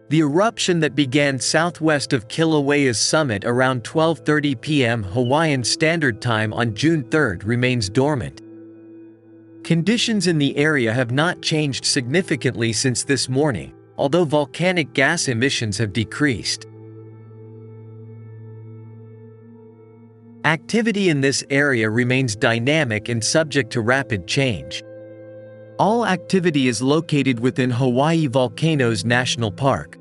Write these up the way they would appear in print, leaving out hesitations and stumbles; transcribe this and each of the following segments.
The eruption that began southwest of Kilauea's summit around 12:30 p.m. Hawaiian Standard Time on June 3 remains dormant. Conditions in the area have not changed significantly since this morning, although volcanic gas emissions have decreased. Activity in this area remains dynamic and subject to rapid change. All activity is located within Hawaii Volcanoes National Park.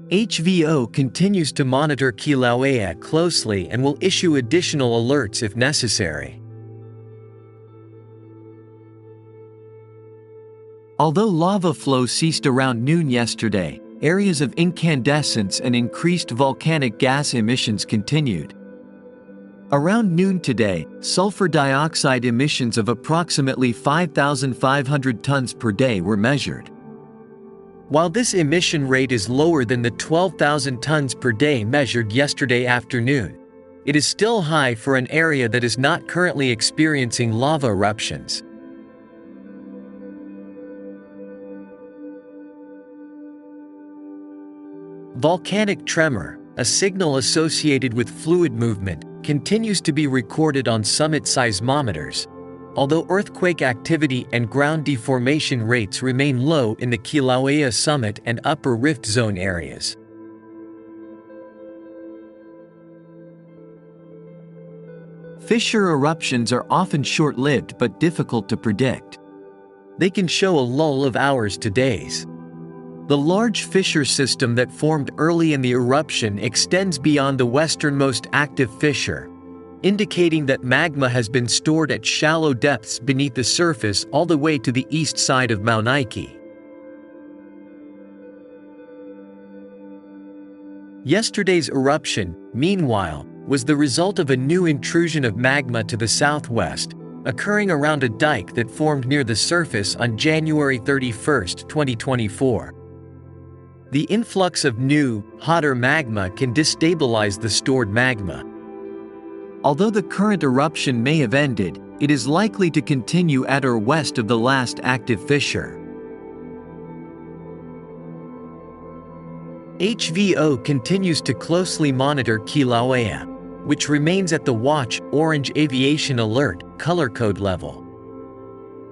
HVO continues to monitor Kilauea closely and will issue additional alerts if necessary. Although lava flow ceased around noon yesterday, areas of incandescence and increased volcanic gas emissions continued. Around noon today, sulfur dioxide emissions of approximately 5,500 tons per day were measured. While this emission rate is lower than the 12,000 tons per day measured yesterday afternoon, it is still high for an area that is not currently experiencing lava eruptions. Volcanic tremor, a signal associated with fluid movement, continues to be recorded on summit seismometers, although earthquake activity and ground deformation rates remain low in the Kilauea summit and upper rift zone areas. Fissure eruptions are often short-lived but difficult to predict. They can show a lull of hours to days. The large fissure system that formed early in the eruption extends beyond the westernmost active fissure, indicating that magma has been stored at shallow depths beneath the surface all the way to the east side of Maunaikai. Yesterday's eruption, meanwhile, was the result of a new intrusion of magma to the southwest, occurring around a dike that formed near the surface on January 31, 2024. The influx of new, hotter magma can destabilize the stored magma. Although the current eruption may have ended, it is likely to continue at or west of the last active fissure. HVO continues to closely monitor Kilauea, which remains at the Watch Orange Aviation Alert color code level.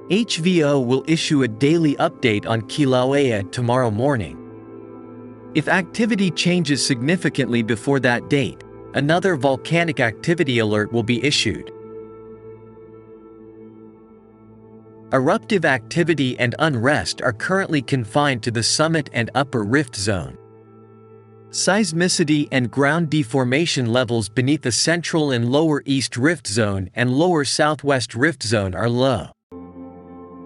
HVO will issue a daily update on Kilauea tomorrow morning. If activity changes significantly before that date, another volcanic activity alert will be issued. Eruptive activity and unrest are currently confined to the summit and upper rift zone. Seismicity and ground deformation levels beneath the central and lower east rift zone and lower southwest rift zone are low.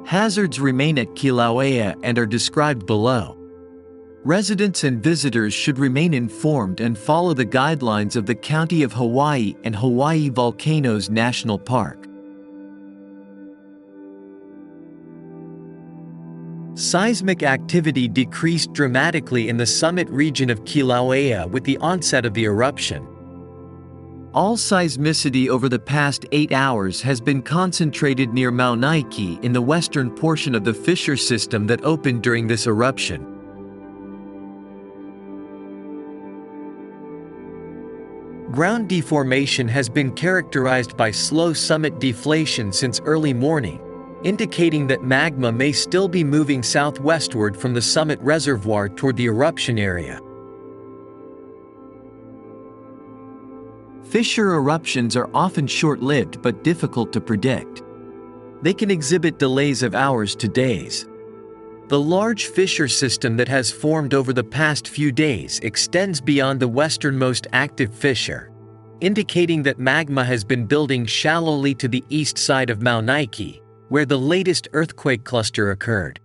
Hazards remain at Kilauea and are described below. Residents and visitors should remain informed and follow the guidelines of the County of Hawaii and Hawaii Volcanoes National Park. Seismic activity decreased dramatically in the summit region of Kilauea with the onset of the eruption. All seismicity over the past 8 hours has been concentrated near Maunaikai in the western portion of the fissure system that opened during this eruption. Ground deformation has been characterized by slow summit deflation since early morning, indicating that magma may still be moving southwestward from the summit reservoir toward the eruption area. Fissure eruptions are often short-lived but difficult to predict. They can exhibit delays of hours to days. The large fissure system that has formed over the past few days extends beyond the westernmost active fissure, indicating that magma has been building shallowly to the east side of Maunaikai, where the latest earthquake cluster occurred.